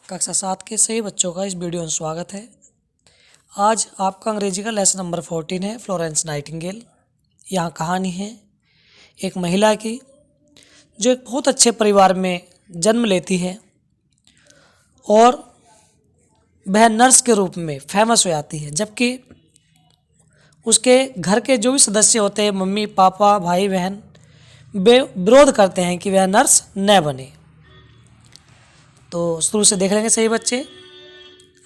कक्षा 7 के सभी बच्चों का इस वीडियो में स्वागत है। आज आपका अंग्रेजी का लेसन नंबर 14 है, फ्लोरेंस नाइटिंगेल। यहाँ कहानी है एक महिला की जो एक बहुत अच्छे परिवार में जन्म लेती है और वह नर्स के रूप में फेमस हो जाती है, जबकि उसके घर के जो भी सदस्य होते हैं, मम्मी पापा भाई बहन, वे विरोध करते हैं कि वह नर्स न बने। तो शुरू से देख लेंगे सही बच्चे।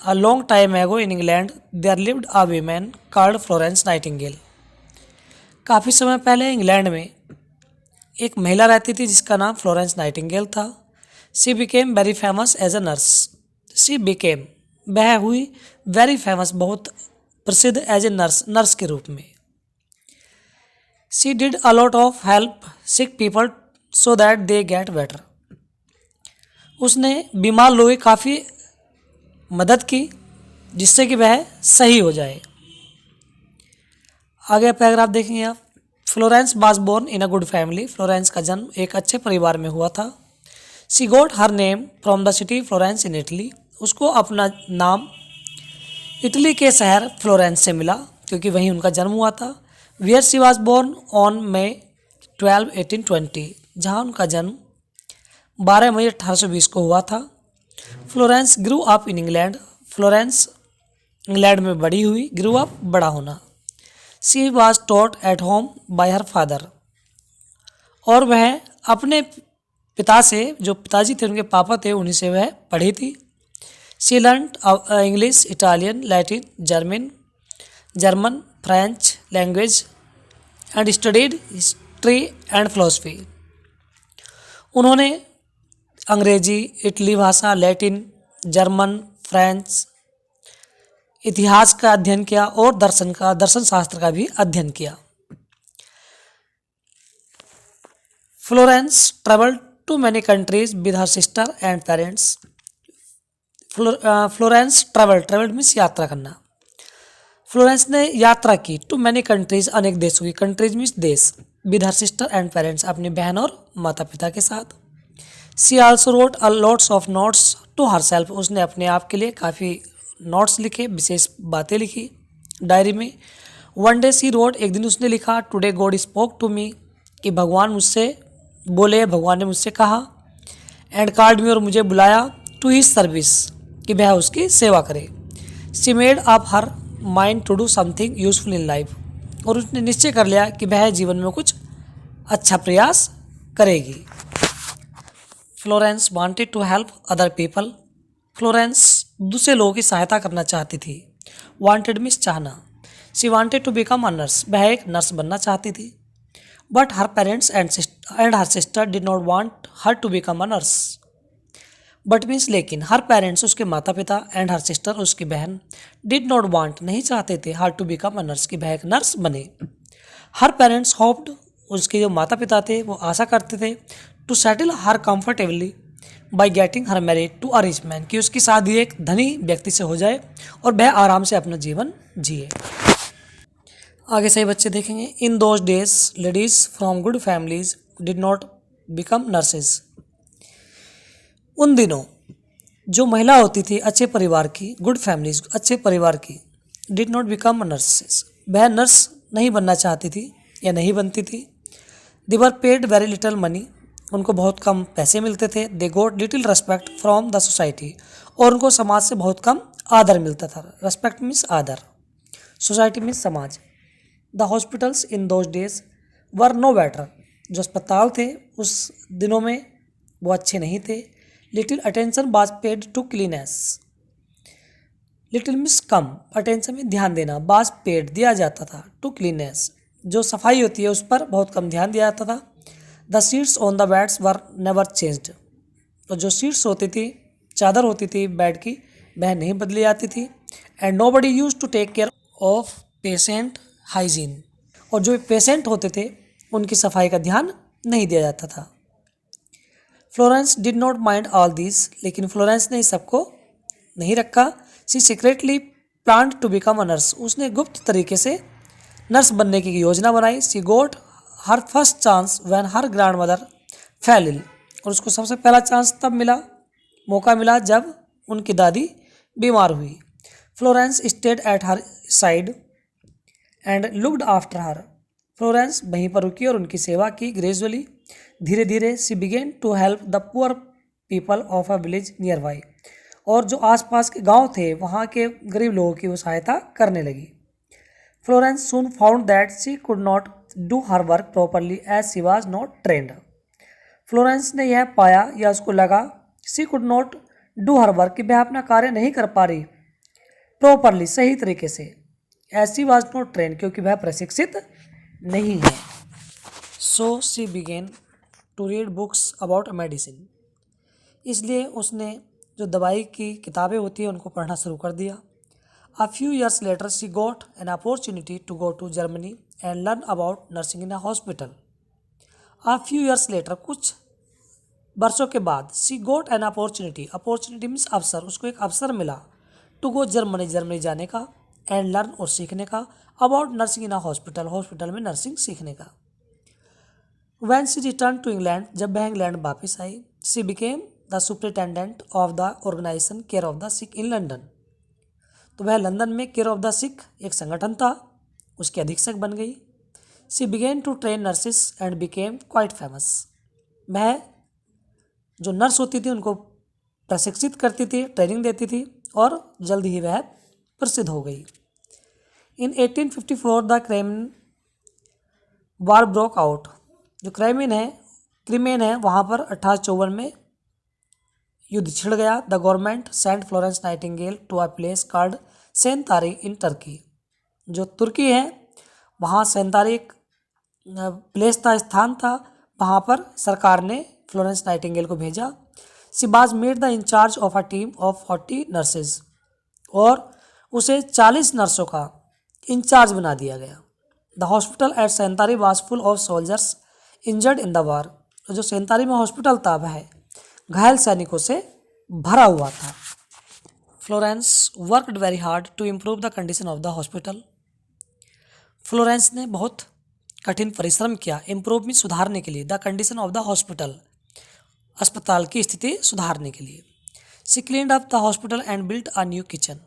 A long time ago in England there lived a woman called Florence Nightingale। काफ़ी समय पहले इंग्लैंड में एक महिला रहती थी जिसका नाम फ्लोरेंस नाइटिंगेल था। She became very famous as a nurse। She became, वह हुई very famous, बहुत प्रसिद्ध as a nurse, नर्स के रूप में। She did a lot of help sick people so that they get better। उसने बीमार लोगों की काफ़ी मदद की जिससे कि वह सही हो जाए। आगे पैराग्राफ देखेंगे आप। Florence was born in a good family. Florence का जन्म एक अच्छे परिवार में हुआ था। She got her name from the city Florence in Italy. उसको अपना नाम इटली के शहर फ्लोरेंस से मिला क्योंकि वहीं उनका जन्म हुआ था। Where she was born on May 12, 1820, जहाँ उनका जन्म 12 मई 1820 को हुआ था। Florence grew up in England. Florence England में बड़ी हुई। ग्रू अप, बड़ा होना। She was taught at home bye her father. और वह अपने पिता से, जो पिताजी थे, उनके पापा थे, उन्हीं से वह पढ़ी थी। She learned English, Italian, Latin, German, French language and studied history and philosophy. उन्होंने अंग्रेजी, इटली भाषा, लैटिन, जर्मन, फ्रेंच, इतिहास का अध्ययन किया और दर्शन शास्त्र का भी अध्ययन किया। Florence travelled to many countries with her sister and parents. Florence travelled means यात्रा करना। फ्लोरेंस ने यात्रा की टू मैनी कंट्रीज, अनेक देशों की। कंट्रीज मीन्स देश। With her sister and parents, अपनी बहन और माता पिता के साथ। She also wrote a lots of notes to herself. उसने अपने आप के लिए काफ़ी नोट्स लिखे, विशेष बातें लिखी डायरी में। वन डे शी रोट, एक दिन उसने लिखा, today God spoke to me, कि भगवान मुझसे बोले, भगवान ने मुझसे कहा। एंड कॉल्ड मी, और मुझे बुलाया, टू हिज सर्विस, कि वह उसकी सेवा करे। She made up her mind to do something useful in life, और उसने निश्चय कर लिया कि वह जीवन में कुछ अच्छा प्रयास करेगी। Florence wanted to help other people. Florence दूसरे लोगों की सहायता करना चाहती थी। वांटेड मीन्स चाहना। She wanted to become a nurse, वह एक नर्स बनना चाहती थी। But her parents and her sister did not want her to become a nurse. But means लेकिन, हर पेरेंट्स, उसके माता पिता, एंड हर सिस्टर, उसकी बहन, डिड नॉट वांट, नहीं चाहते थे, her to become a nurse, की वह एक नर्स बने। हर पेरेंट्स होप्ड, उसके जो माता पिता थे वो आशा करते थे, to settle her comfortably by getting her married to a rich man, कि उसकी शादी एक धनी व्यक्ति से हो जाए और वह आराम से अपना जीवन जिए। आगे सही बच्चे देखेंगे। इन those days ladies from good families did not become nurses. उन दिनों जो महिला होती थी अच्छे परिवार की, गुड फैमिलीज, अच्छे परिवार की, डिड नॉट बिकम नर्सेज, वह नर्स नहीं बनना चाहती थी या नहीं बनती थी। They were paid very little money, उनको बहुत कम पैसे मिलते थे। They got little respect from the society, और उनको समाज से बहुत कम आदर मिलता था। रेस्पेक्ट मीन्स आदर, सोसाइटी मीन्स समाज। The hospitals in those days were no better, जो अस्पताल थे उस दिनों में वो अच्छे नहीं थे। Little attention was paid to cleanness. Little means कम, अटेंशन में ध्यान देना, वाज पेड दिया जाता था, टू क्लीनेस जो सफाई होती है उस पर बहुत कम ध्यान दिया जाता था। The seats on the beds were never changed, तो जो सीट्स होती थी, चादर होती थी बेड की, वह नहीं बदली जाती थी। And nobody use to take care of patient hygiene, और जो पेशेंट होते थे उनकी सफाई का ध्यान नहीं दिया जाता था। Florence did not mind all this, लेकिन फ्लोरेंस ने इस सबको नहीं रखा। She secretly planned to become a nurse, उसने गुप्त तरीके से नर्स बनने की योजना बनाई। She got her first chance when her grandmother fell ill, और उसको सबसे पहला चांस तब मिला, मौका मिला, जब उनकी दादी बीमार हुई। Florence stayed at her side and looked after her. Florence वहीं पर रुकी और उनकी सेवा की। ग्रेजुअली, धीरे धीरे, she began to help the poor people of a village nearby. और जो आसपास के गांव थे वहाँ के गरीब लोगों की वो सहायता करने लगी। Florence soon found that she could not do her work properly as she was not trained. Florence ने यह पाया या उसको लगा, she could not do her work, कि वह अपना कार्य नहीं कर पा रही प्रॉपरली, सही तरीके से, as she was not trained, क्योंकि वह प्रशिक्षित नहीं है। So she began to read books about medicine. इसलिए उसने जो दवाई की किताबें होती हैं उनको पढ़ना शुरू कर दिया। A few years later, she got an opportunity to go to Germany and learn about nursing in a hospital. A few years later, कुछ वर्षों के बाद, she got an opportunity. Opportunity means अवसर, उसको एक अवसर मिला to go Germany, जर्मनी जाने का, and learn और सीखने का, about nursing in a hospital, hospital में नर्सिंग सीखने का। When she returned to England, जब वह इंग्लैंड वापस आई, she became the superintendent of the organization Care of the Sick in London. तो वह लंदन में केयर ऑफ द सिक एक संगठन था, उसके अधीक्षक बन गई। She began to train nurses and became quite famous. वह जो नर्स होती थी उनको प्रशिक्षित करती थी, ट्रेनिंग देती थी, और जल्द ही वह प्रसिद्ध हो गई। इन 1854 द क्रेमिन वार ब्रोक आउट। जो क्रिमेन है वहाँ पर 1854 में युद्ध छिड़ गया। The government sent Florence Nightingale to a place called Scutari in Turkey. जो तुर्की है वहाँ सेंतारी एक प्लेस था, स्थान था, वहाँ पर सरकार ने फ्लोरेंस नाइटिंगेल को भेजा। She was made the in-charge of a team of 40 nurses, और उसे 40 नर्सों का इंचार्ज बना दिया गया। The hospital at Scutari was full of soldiers injured in the war. जो सेंतारी में हॉस्पिटल था वह घायल सैनिकों से भरा हुआ था। Florence worked very hard to improve the condition of the hospital. Florence ने बहुत कठिन परिश्रम किया, इम्प्रूव में सुधारने के लिए, the condition of the hospital, अस्पताल की स्थिति सुधारने के लिए। She cleaned up the hospital and built a new kitchen.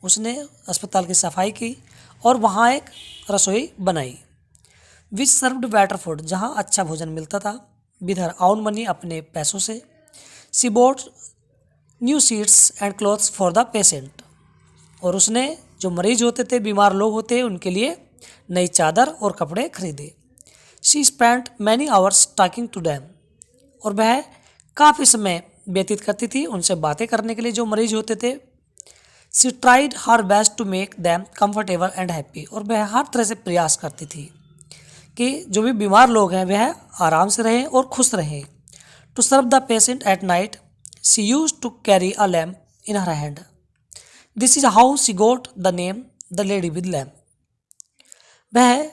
उसने अस्पताल की सफाई की और वहाँ एक रसोई बनाई। विच सर्व्ड बेटर फूड, जहाँ अच्छा भोजन मिलता था, विद हर आउन मनी, अपने पैसों से। She boat new sheets and clothes for the patient, और उसने जो मरीज होते थे, बीमार लोग होते, उनके लिए नई चादर और कपड़े खरीदे। She spent many hours talking to them, और वह काफ़ी समय व्यतीत करती थी उनसे बातें करने के लिए, जो मरीज होते थे। She tried her best to make them comfortable and happy, और वह हर तरह से प्रयास करती थी कि जो भी बीमार लोग हैं वह आराम से रहें और खुश रहें। To serve the patient at night she use to carry a lamp in her hand. This is how she got the name the lady with lamp. वह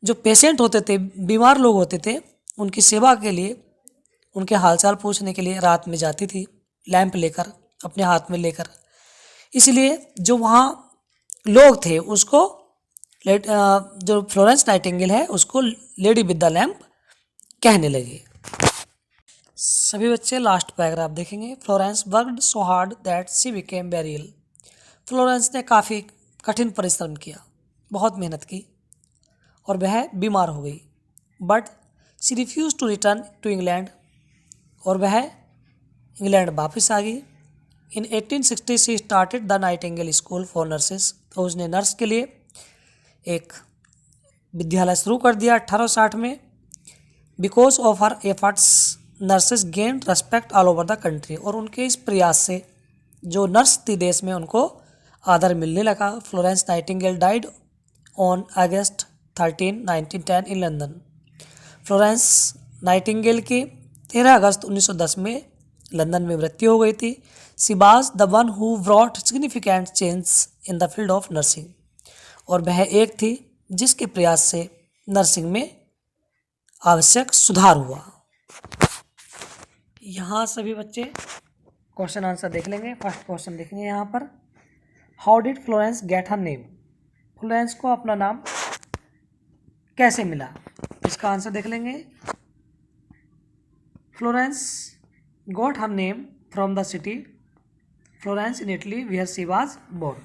जो पेशेंट होते थे, बीमार लोग होते थे, उनकी सेवा के लिए, उनके हालचाल पूछने के लिए रात में जाती थी, लैंप लेकर, अपने हाथ में लेकर। इसलिए जो वहाँ लोग थे उसको जो फ्लोरेंस नाइटिंगेल है उसको लेडी विद द लैम्प कहने लगे। सभी बच्चे लास्ट पैराग्राफ देखेंगे। Florence worked so hard that she became very ill. Florence ने काफ़ी कठिन परिश्रम किया, बहुत मेहनत की, और वह बीमार हो गई। But she refuse to return to England, और वह इंग्लैंड वापस आ गई। In 1860 she started the Nightingale school for nurses. तो उसने नर्स के लिए एक विद्यालय शुरू कर दिया 1860 में। Because of her efforts nurses gain respect all over the country, और उनके इस प्रयास से जो नर्स थी देश में उनको आदर मिलने लगा। Florence Nightingale died on August 13, 1910 in London. Florence Nightingale की 13 अगस्त 1910 में लंदन में मृत्यु हो गई थी। She was the one who brought significant change in the field of nursing, और वह एक थी जिसके प्रयास से नर्सिंग में आवश्यक सुधार हुआ। यहाँ सभी बच्चे क्वेश्चन आंसर देख लेंगे। फर्स्ट क्वेश्चन देखेंगे यहाँ पर, how did Florence get her name. Florence को अपना नाम कैसे मिला, इसका आंसर देख लेंगे। Florence got her name from the city Florence in Italy where she was born.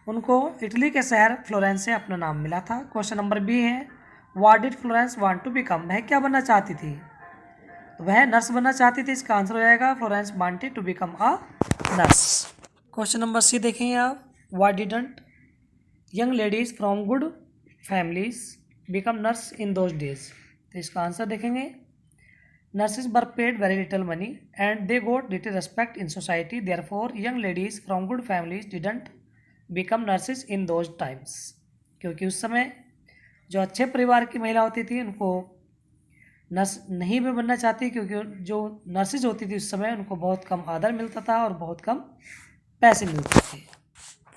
उनको इटली के शहर फ्लोरेंस से अपना नाम मिला था। क्वेश्चन नंबर बी है what did Florence want to become, वह क्या बनना चाहती थी? तो वह नर्स बनना चाहती थी। इसका आंसर हो जाएगा Florence wanted to become a nurse. Question number C देखेंगे आप, why didn't young ladies from good families become nurse in those days. तो इसका आंसर देखेंगे nurses were paid very little money and they got little respect in society, therefore young ladies from good families didn't become nurses in those times. क्योंकि उस समय जो अच्छे परिवार की महिला होती थी उनको नर्स नहीं भी बनना चाहती, क्योंकि जो नर्सेज होती थी उस समय उनको बहुत कम आदर मिलता था और बहुत कम पैसे मिलते थे।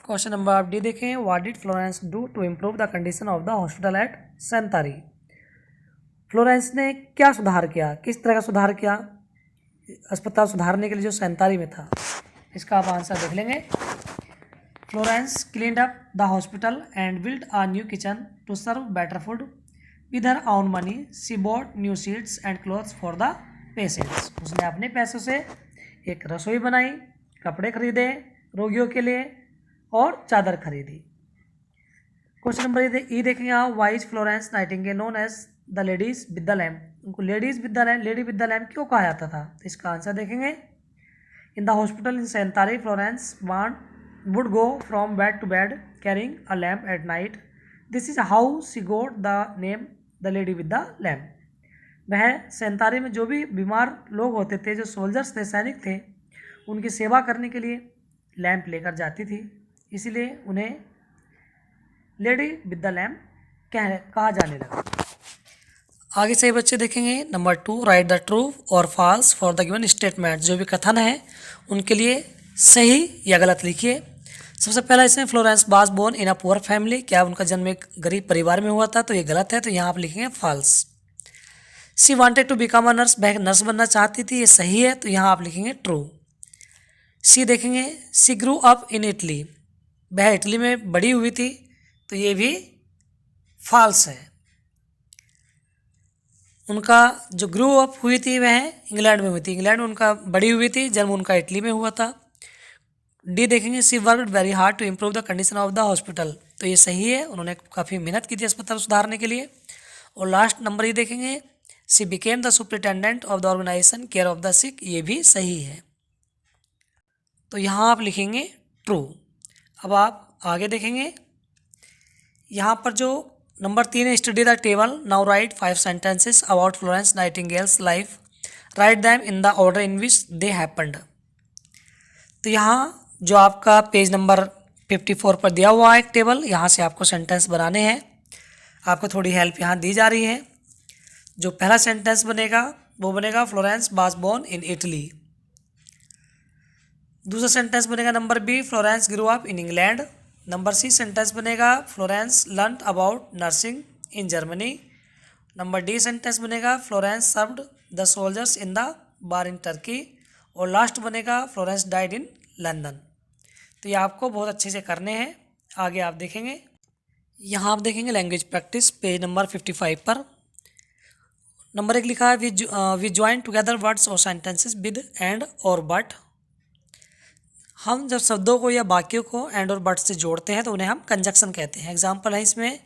क्वेश्चन नंबर आप डी देखें, what did Florence do to improve the condition of the hospital at Scutari. Florence ने क्या सुधार किया, किस तरह का सुधार किया अस्पताल सुधारने के लिए जो सेंतारी में था? इसका आप आंसर देख लेंगे। Florence cleaned up the hospital and build a new kitchen to serve better food with her own money, she bought new sheets and clothes for the patients. उसने अपने पैसों से एक रसोई बनाई, कपड़े खरीदे रोगियों के लिए और चादर खरीदी। क्वेश्चन नंबर ई देखेंगे आप, why is Florence Nightingale known as the ladies with the lamp. उनको लेडी विद द लैम्प क्यों कहा जाता था? इसका आंसर देखेंगे in the hospital in Scutari Florence would go from bed to bed carrying a lamp at night, this is how she got the name the lady with the lamp. वह Scutari में जो भी बीमार लोग होते थे, जो सोल्जर्स थे, सैनिक थे, उनकी सेवा करने के लिए लैंप लेकर जाती थी, इसीलिए उन्हें लेडी विद द लैम्प कहा जाने लगा। आगे से बच्चे देखेंगे नंबर 2, राइट द ट्रू और false for the given statement. जो भी कथन है उनके लिए सही या गलत लिखिए। सबसे पहला इसमें Florence was born in a poor family, क्या उनका जन्म एक गरीब परिवार में हुआ था? तो ये गलत है, तो यहाँ आप लिखेंगे false. She wanted to become a nurse, वह नर्स बनना चाहती थी, ये सही है, तो यहाँ आप लिखेंगे ट्रू। सी देखेंगे she Guru up in Italy, वह इटली में बड़ी हुई थी, तो ये भी फॉल्स है। उनका जो ग्रू अप हुई थी वह इंग्लैंड में हुई थी, इंग्लैंड में उनका बड़ी हुई थी, जन्म उनका इटली में हुआ था। डी देखेंगे she worked very hard to improve the condition of the hospital, तो ये सही है, उन्होंने काफ़ी मेहनत की थी अस्पताल सुधारने के लिए। और लास्ट नंबर ही देखेंगे she became the superintendent of the organisation care of the sick, ये भी सही है, तो यहाँ आप लिखेंगे ट्रू। अब आप आगे देखेंगे यहाँ पर जो नंबर 3 है, study the table, now right 5 sentences about Florence nightingales life, right them in the order in which they happened. तो यहाँ जो आपका पेज नंबर 54 पर दिया हुआ है एक टेबल, यहाँ से आपको सेंटेंस बनाने हैं, आपको थोड़ी हेल्प यहाँ दी जा रही है। जो पहला सेंटेंस बनेगा वो बनेगा Florence was born in Italy. दूसरा सेंटेंस बनेगा number B, Florence grew up in England. Number C sentence बनेगा Florence learn about nursing in Germany. Number D sentence बनेगा Florence served the soldiers in the war in Turkey. और last बनेगा Florence died in London. तो ये आपको बहुत अच्छे से करने हैं। आगे आप देखेंगे, यहाँ आप देखेंगे लैंग्वेज प्रैक्टिस पेज नंबर 55 पर नंबर 1 लिखा है वी ज्वाइन टुगेदर वर्ड्स और सेंटेंसेस विद एंड और बट। हम जब शब्दों को या वाक्यों को एंड और बट से जोड़ते हैं तो उन्हें हम कंजक्शन कहते हैं। एग्जाम्पल है इसमें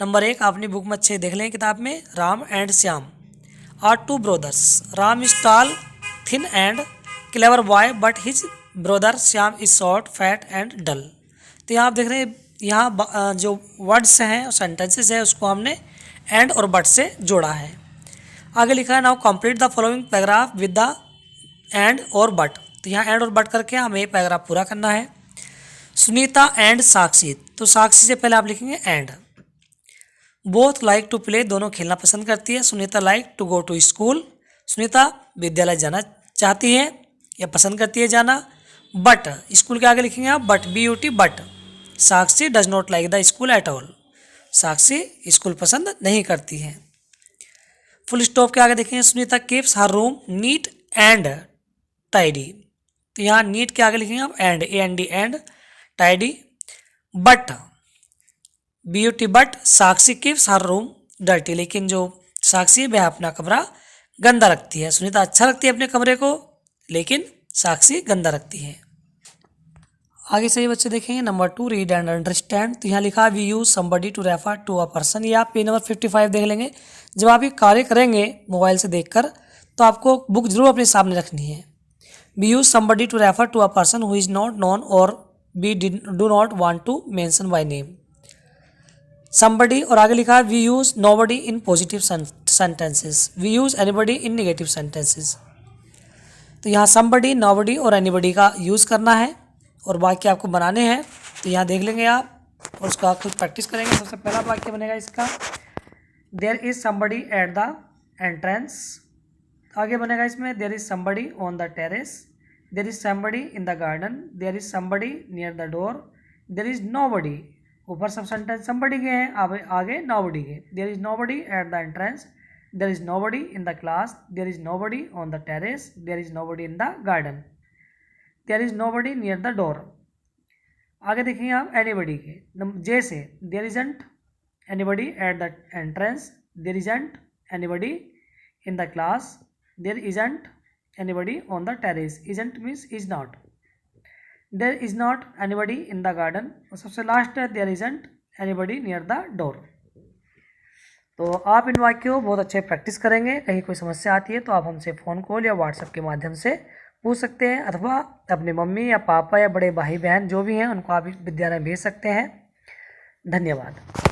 नंबर 1, आपने बुक में अच्छे देख लें किताब में, Ram and Shyam are 2 brothers, Ram is tall thin and clever boy but his brother Shyam is short fat and dull. तो यहाँ आप देख रहे हैं, यहाँ जो वर्ड्स हैं सेंटेंसेस है उसको हमने एंड और बट से जोड़ा है। आगे लिखा है now complete the following paragraph with the end और बट। तो यहाँ एंड और बट करके हमें पैराग्राफ पूरा करना है। सुनीता एंड साक्षी, तो साक्षी से पहले आप लिखेंगे and. Both like to play, दोनों खेलना पसंद करती है। Sunita like to go to school, Sunita विद्यालय जाना चाहती है या पसंद करती है जाना। बट स्कूल के आगे लिखेंगे आप but, BUT but. Sakshi does not like the school at all, Sakshi school पसंद नहीं करती है। फुल स्टॉप के आगे देखेंगे Sunita keeps her room neat and tidy. तो यहाँ नीट के आगे लिखेंगे आप and, AND and, tidy but BUT but Sakshi keeps her room dirty, लेकिन जो साक्षी वह अपना कमरा गंदा रखती है। सुनीता अच्छा रखती है अपने कमरे को लेकिन साक्षी गंदा रखती है। आगे सही बच्चे देखेंगे नंबर 2 रीड एंड अंडरस्टैंड। तो यहाँ लिखा we use somebody to refer to a person. ये आप पेज नंबर 55 देख लेंगे। जब आप ये कार्य करेंगे मोबाइल से देखकर तो आपको बुक जरूर अपने सामने रखनी है। We use somebody to refer to a person who is not known और we do not want to mention by name. Somebody और आगे लिखा है we use nobody in positive sentences, we use anybody in negative sentences. तो यहाँ somebody, nobody और anybody का use करना है और वाक्य आपको बनाने हैं। तो यहाँ देख लेंगे आप और उसका कुछ प्रैक्टिस करेंगे। सबसे पहला वाक्य बनेगा इसका there is somebody at the entrance. आगे बनेगा इसमें there is somebody on the terrace, there is somebody in the garden, there is somebody near the door, there is nobody. ऊपर सब सेंटेंस समबडी के हैं, आगे नोबडी के। There is nobody at the entrance, there is nobody in the class, there is nobody on the terrace, there is nobody in the garden, there is nobody near the door. आगे देखेंगे आप anybody के। जे से there isn't anybody at the entrance, there isn't anybody in the class, there isn't anybody on the terrace. Isn't means is not. There is not anybody in the garden. और सबसे last है there isn't anybody near the door. तो आप इन वाक्यों को बहुत अच्छे practice करेंगे। कहीं कोई समस्या आती है तो आप हमसे फ़ोन कॉल या व्हाट्सएप के माध्यम से पूछ सकते हैं, अथवा अपनी मम्मी या पापा या बड़े भाई बहन जो भी हैं उनको आप विद्यालय भेज सकते हैं। धन्यवाद।